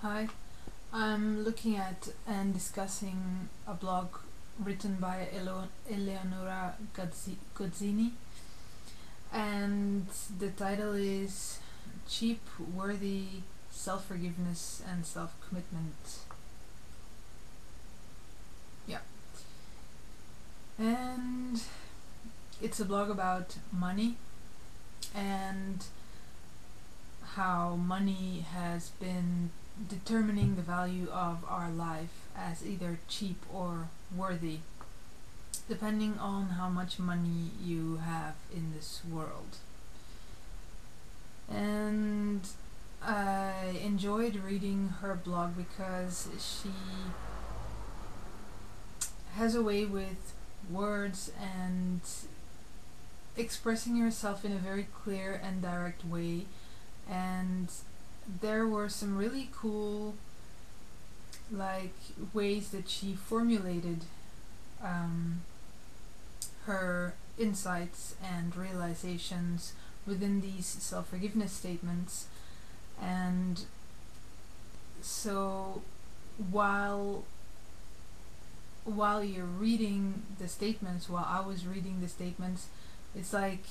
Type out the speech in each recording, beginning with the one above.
Hi, I'm looking at and discussing a blog written by Eleonora Gozzini, and the title is Cheap, Worthy Self Forgiveness and Self Commitment. Yeah, and it's a blog about money and how money has been determining the value of our life as either cheap or worthy, depending on how much money you have in this world. And I enjoyed reading her blog because she has a way with words and expressing herself in a very clear and direct way, and there were some really cool ways that she formulated her insights and realizations within these self-forgiveness statements. And so while you're reading the statements, while I was reading the statements, it's like,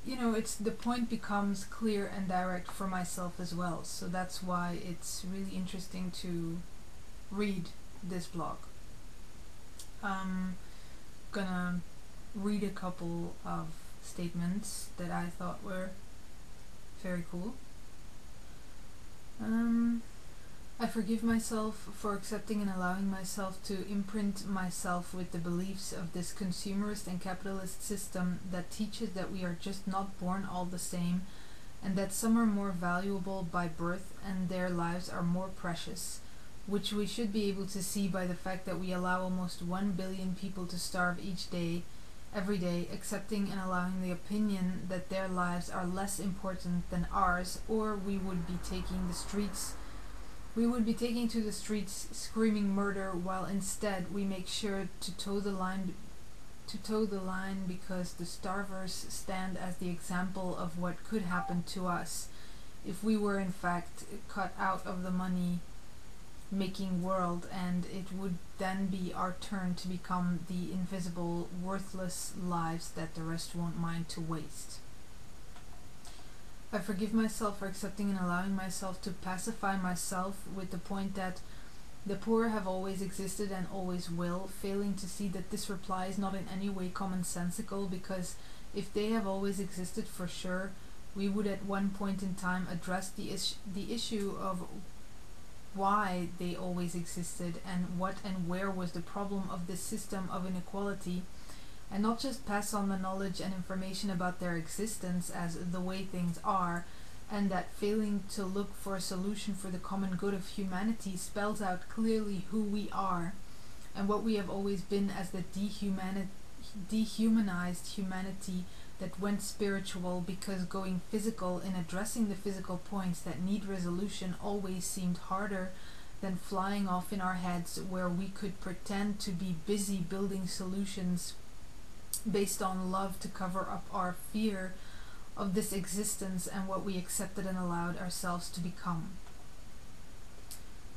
it's the point becomes clear and direct for myself as well. So that's why it's really interesting to read this blog. I'm gonna read a couple of statements that I thought were very cool. I forgive myself for accepting and allowing myself to imprint myself with the beliefs of this consumerist and capitalist system that teaches that we are just not born all the same, and that some are more valuable by birth and their lives are more precious, which we should be able to see by the fact that we allow almost 1 billion people to starve each day, every day, accepting and allowing the opinion that their lives are less important than ours, or we would be taking to the streets screaming murder, while instead we make sure to toe the line because the starvers stand as the example of what could happen to us if we were in fact cut out of the money making world, and it would then be our turn to become the invisible, worthless lives that the rest won't mind to waste. I forgive myself for accepting and allowing myself to pacify myself with the point that the poor have always existed and always will, failing to see that this reply is not in any way commonsensical, because if they have always existed for sure, we would at one point in time address the issue of why they always existed and what and where was the problem of this system of inequality, and not just pass on the knowledge and information about their existence as the way things are, and that failing to look for a solution for the common good of humanity spells out clearly who we are and what we have always been as the dehumanized humanity that went spiritual because going physical in addressing the physical points that need resolution always seemed harder than flying off in our heads, where we could pretend to be busy building solutions based on love to cover up our fear of this existence and what we accepted and allowed ourselves to become.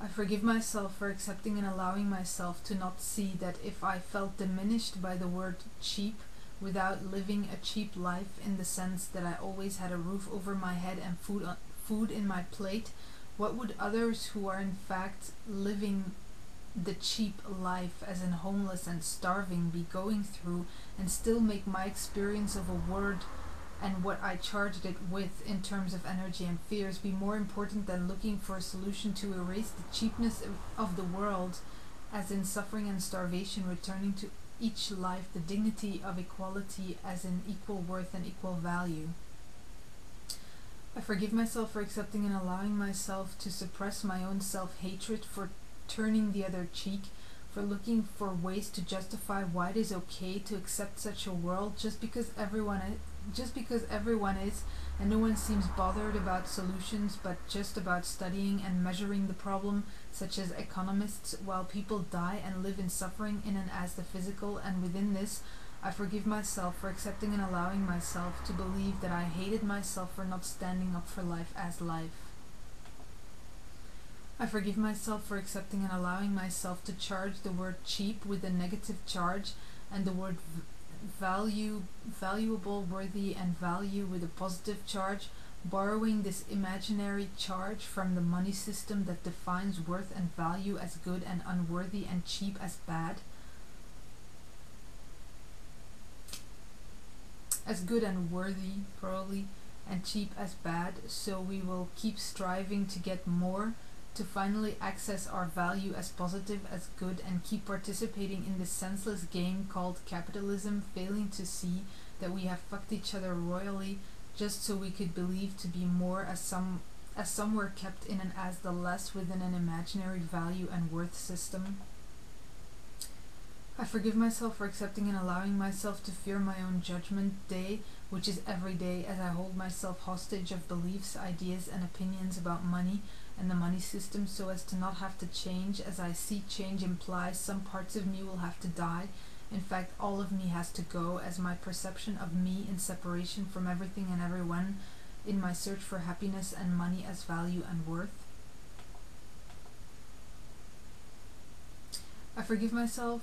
I forgive myself for accepting and allowing myself to not see that if I felt diminished by the word cheap without living a cheap life, in the sense that I always had a roof over my head and food in my plate, what would others who are in fact living the cheap life, as in homeless and starving, be going through, and still make my experience of a word and what I charged it with in terms of energy and fears be more important than looking for a solution to erase the cheapness of the world, as in suffering and starvation, returning to each life the dignity of equality, as in equal worth and equal value. I forgive myself for accepting and allowing myself to suppress my own self-hatred, for turning the other cheek, for looking for ways to justify why it is okay to accept such a world just because everyone is, and no one seems bothered about solutions but just about studying and measuring the problem, such as economists, while people die and live in suffering in and as the physical, and within this I forgive myself for accepting and allowing myself to believe that I hated myself for not standing up for life as life. I forgive myself for accepting and allowing myself to charge the word cheap with a negative charge and the word valuable, worthy, and value with a positive charge, borrowing this imaginary charge from the money system that defines worth and value as good and unworthy and cheap as bad. As good and worthy, probably, and cheap as bad, so we will keep striving to get more, to finally access our value as positive, as good, and keep participating in this senseless game called capitalism, failing to see that we have fucked each other royally just so we could believe to be more, as some were kept in an as the less within an imaginary value and worth system. I forgive myself for accepting and allowing myself to fear my own judgment day, which is every day, as I hold myself hostage of beliefs, ideas, and opinions about money and the money system, so as to not have to change, as I see change implies some parts of me will have to die. In fact, all of me has to go, as my perception of me in separation from everything and everyone in my search for happiness and money as value and worth. I forgive myself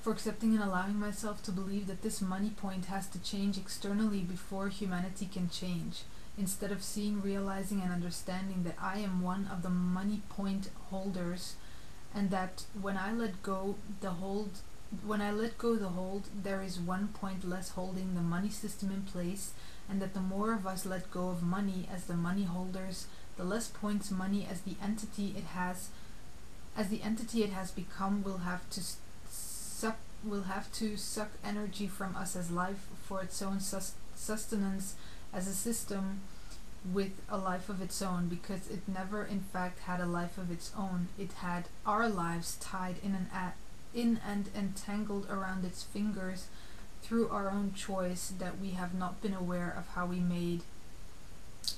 for accepting and allowing myself to believe that this money point has to change externally before humanity can change, instead of seeing, realizing, and understanding that I am one of the money point holders, and that when I let go the hold, there is 1 point less holding the money system in place, and that the more of us let go of money as the money holders, the less points money as the entity it has become will have to suck energy from us as life for its own sustenance, as a system with a life of its own, because it never in fact had a life of its own. It had our lives tied in and entangled around its fingers through our own choice that we have not been aware of how we made,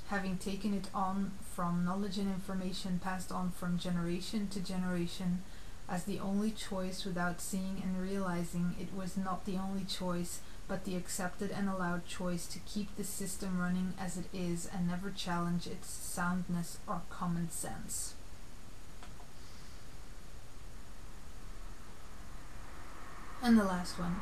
having taken it on from knowledge and information passed on from generation to generation as the only choice, without seeing and realizing it was not the only choice, but the accepted and allowed choice to keep the system running as it is and never challenge its soundness or common sense. And the last one.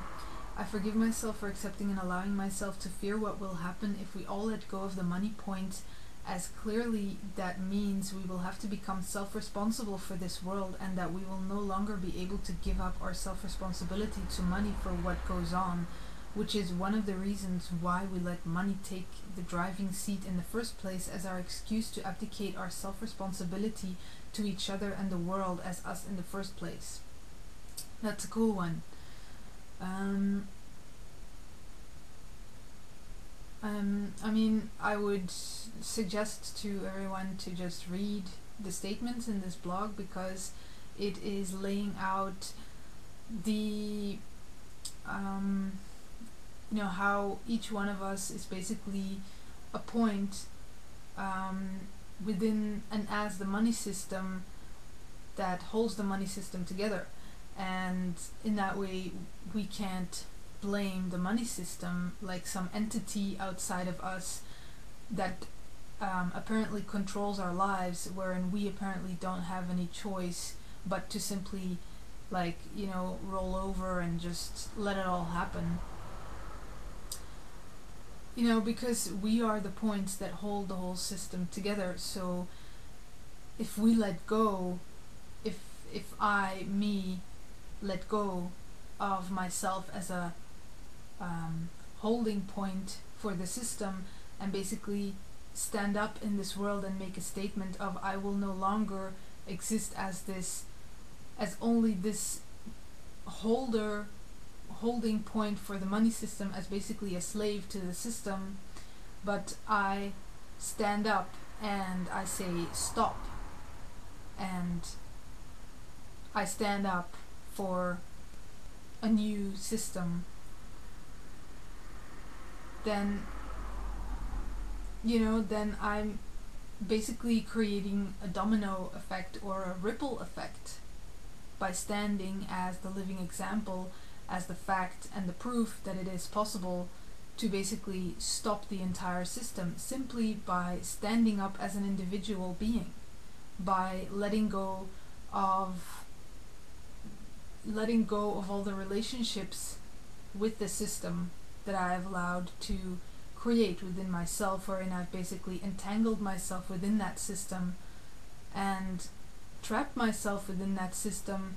I forgive myself for accepting and allowing myself to fear what will happen if we all let go of the money point, as clearly that means we will have to become self-responsible for this world, and that we will no longer be able to give up our self-responsibility to money for what goes on, which is one of the reasons why we let money take the driving seat in the first place, as our excuse to abdicate our self-responsibility to each other and the world as us in the first place. That's a cool one. I mean, I would suggest to everyone to just read the statements in this blog, because it is laying out the how each one of us is basically a point within and as the money system that holds the money system together, and in that way we can't blame the money system like some entity outside of us that apparently controls our lives, wherein we apparently don't have any choice but to simply roll over and just let it all happen. Because we are the points that hold the whole system together. So if we let go, if me let go of myself as a holding point for the system, and basically stand up in this world and make a statement of I will no longer exist as only this holding point for the money system, as basically a slave to the system, but I stand up and I say stop, and I stand up for a new system, then I'm basically creating a domino effect or a ripple effect by standing as the living example as the fact and the proof that it is possible to basically stop the entire system simply by standing up as an individual being, by letting go of all the relationships with the system that I have allowed to create within myself, wherein I've basically entangled myself within that system and trapped myself within that system,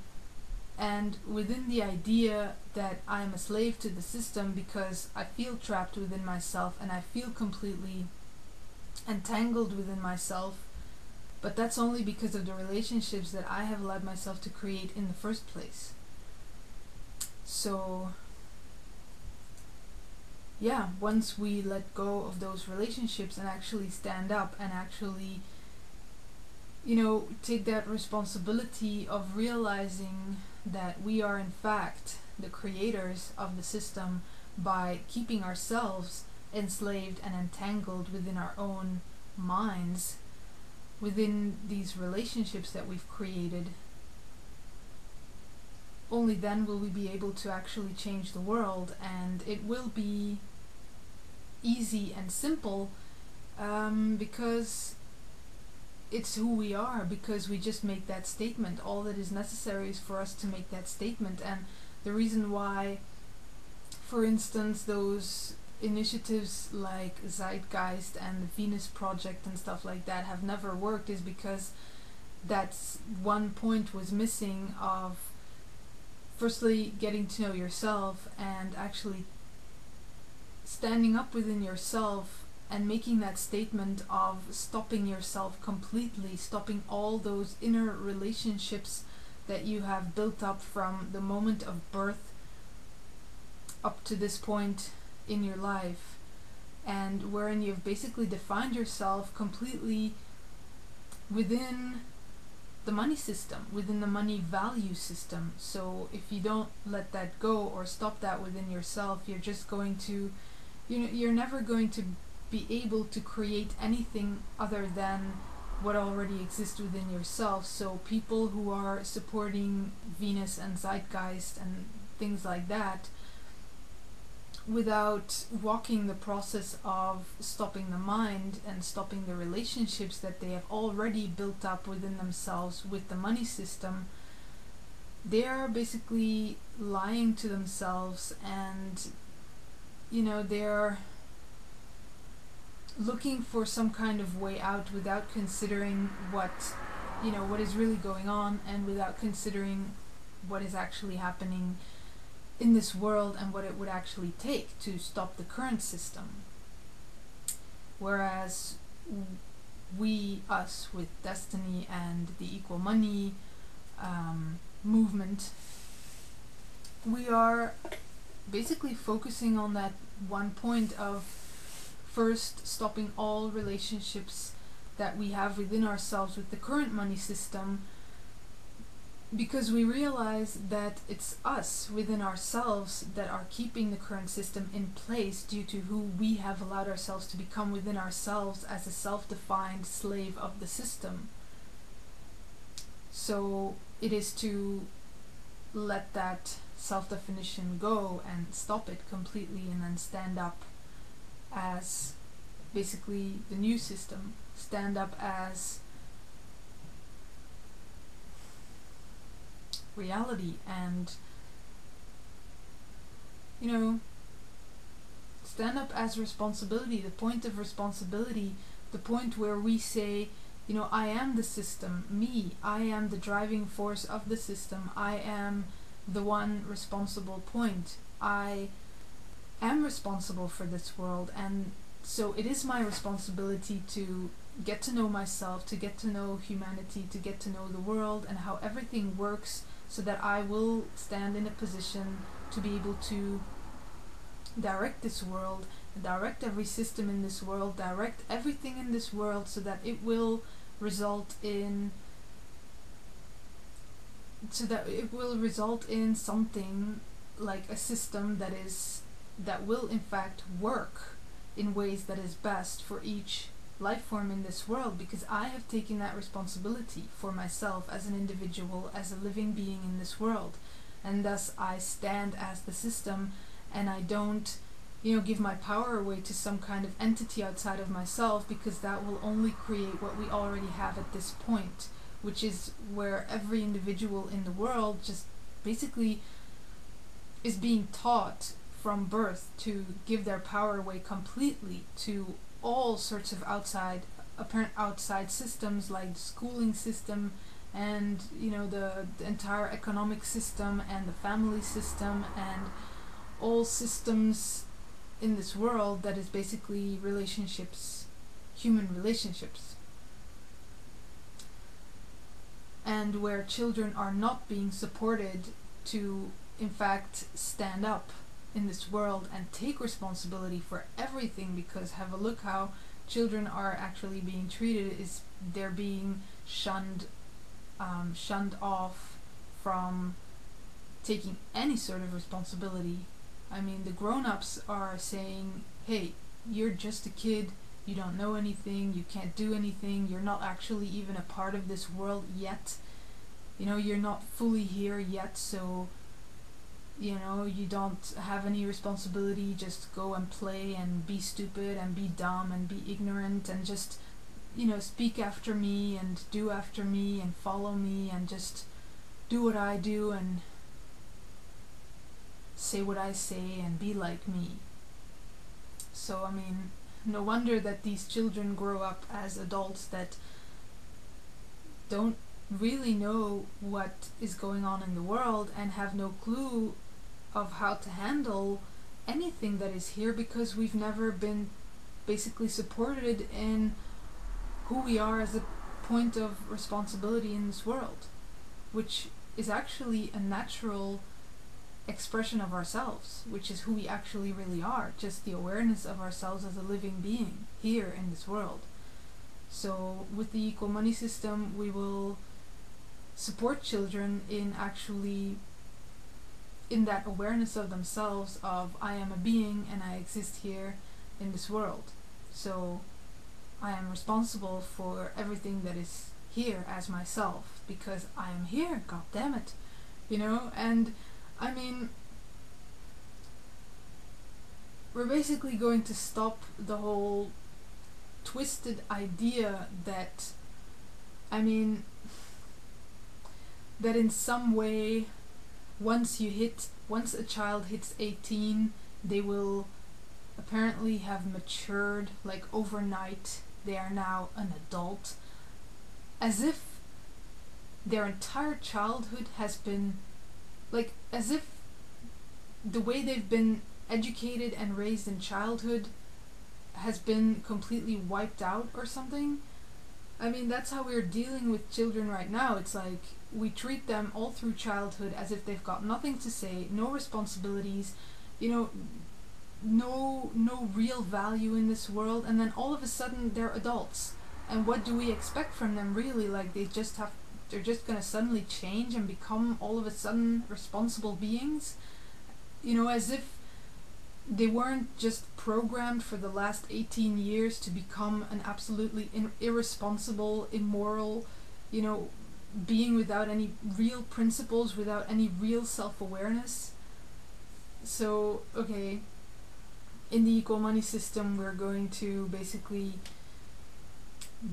and within the idea that I am a slave to the system because I feel trapped within myself and I feel completely entangled within myself. But that's only because of the relationships that I have allowed myself to create in the first place. So yeah, once we let go of those relationships and actually stand up and actually, take that responsibility of realizing that we are in fact the creators of the system by keeping ourselves enslaved and entangled within our own minds, within these relationships that we've created, only then will we be able to actually change the world. And it will be easy and simple, because it's who we are, because we just make that statement. All that is necessary is for us to make that statement. And the reason why, for instance, those initiatives like Zeitgeist and the Venus Project and stuff like that have never worked is because that's one point was missing of firstly getting to know yourself and actually standing up within yourself and making that statement of stopping yourself completely, stopping all those inner relationships that you have built up from the moment of birth up to this point in your life, and wherein you've basically defined yourself completely within the money system, within the money value system. So if you don't let that go or stop that within yourself, you're just going to, you're never going to be able to create anything other than what already exists within yourself. So people who are supporting Venus and Zeitgeist and things like that, without walking the process of stopping the mind and stopping the relationships that they have already built up within themselves with the money system, they are basically lying to themselves, and they're looking for some kind of way out without considering what is really going on, and without considering what is actually happening in this world and what it would actually take to stop the current system. Whereas us with Destiny and the Equal Money movement, we are basically focusing on that one point of first stopping all relationships that we have within ourselves with the current money system, because we realize that it's us within ourselves that are keeping the current system in place due to who we have allowed ourselves to become within ourselves as a self-defined slave of the system. So it is to let that self-definition go and stop it completely, and then stand up as basically the new system, stand up as reality, and stand up as responsibility, the point of responsibility, the point where we say, I am the system, I am the driving force of the system, I am the one responsible point, I am responsible for this world. And so it is my responsibility to get to know myself, to get to know humanity, to get to know the world and how everything works, so that I will stand in a position to be able to direct this world, direct every system in this world, direct everything in this world, so that it will result in something like a system that will in fact work in ways that is best for each life form in this world, because I have taken that responsibility for myself as an individual, as a living being in this world. and thus I stand as the system, and I don't, give my power away to some kind of entity outside of myself, because that will only create what we already have at this point, which is where every individual in the world just basically is being taught from birth to give their power away completely to all sorts of apparent outside systems, like the schooling system, and the entire economic system, and the family system, and all systems in this world that is basically relationships, human relationships, and where children are not being supported to in fact stand up in this world and take responsibility for everything. Because have a look how children are actually being treated, is they're being shunned off from taking any sort of responsibility. I mean, the grown-ups are saying, hey, you're just a kid, you don't know anything, you can't do anything, you're not actually even a part of this world yet, you're not fully here yet, so you don't have any responsibility, just go and play and be stupid and be dumb and be ignorant and just speak after me and do after me and follow me and just do what I do and say what I say and be like me. So I mean, no wonder that these children grow up as adults that don't really know what is going on in the world and have no clue of how to handle anything that is here, because we've never been basically supported in who we are as a point of responsibility in this world, which is actually a natural expression of ourselves, which is who we actually really are, just the awareness of ourselves as a living being here in this world. So with the equal money system, we will support children in actually in that awareness of themselves of, I am a being and I exist here in this world, so I am responsible for everything that is here as myself, because I am here, god damn it, and I mean, we're basically going to stop the whole twisted idea that, that in some way, once a child hits 18, they will apparently have matured, like overnight, they are now an adult, as if their entire childhood has been, like, as if the way they've been educated and raised in childhood has been completely wiped out or something. I mean, that's how we're dealing with children right now. It's like we treat them all through childhood as if they've got nothing to say, no responsibilities, no real value in this world, and then all of a sudden they're adults. And what do we expect from them, really? Like, they're just gonna suddenly change and become all of a sudden responsible beings? As if they weren't just programmed for the last 18 years to become an absolutely irresponsible, immoral, being without any real principles, without any real self-awareness. So, okay, in the equal money system, we're going to basically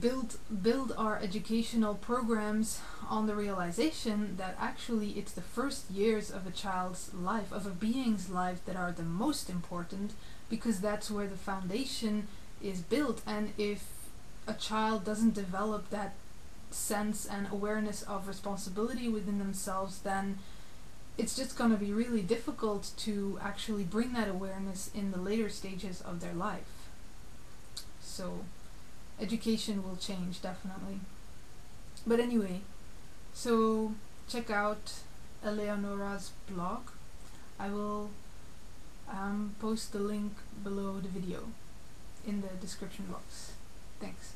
build our educational programs on the realization that actually it's the first years of a child's life, of a being's life, that are the most important, because that's where the foundation is built. And if a child doesn't develop that sense and awareness of responsibility within themselves, then it's just going to be really difficult to actually bring that awareness in the later stages of their life. So education will change, definitely. But anyway, so check out Eleonora's blog. I will post the link below the video in the description box. Thanks.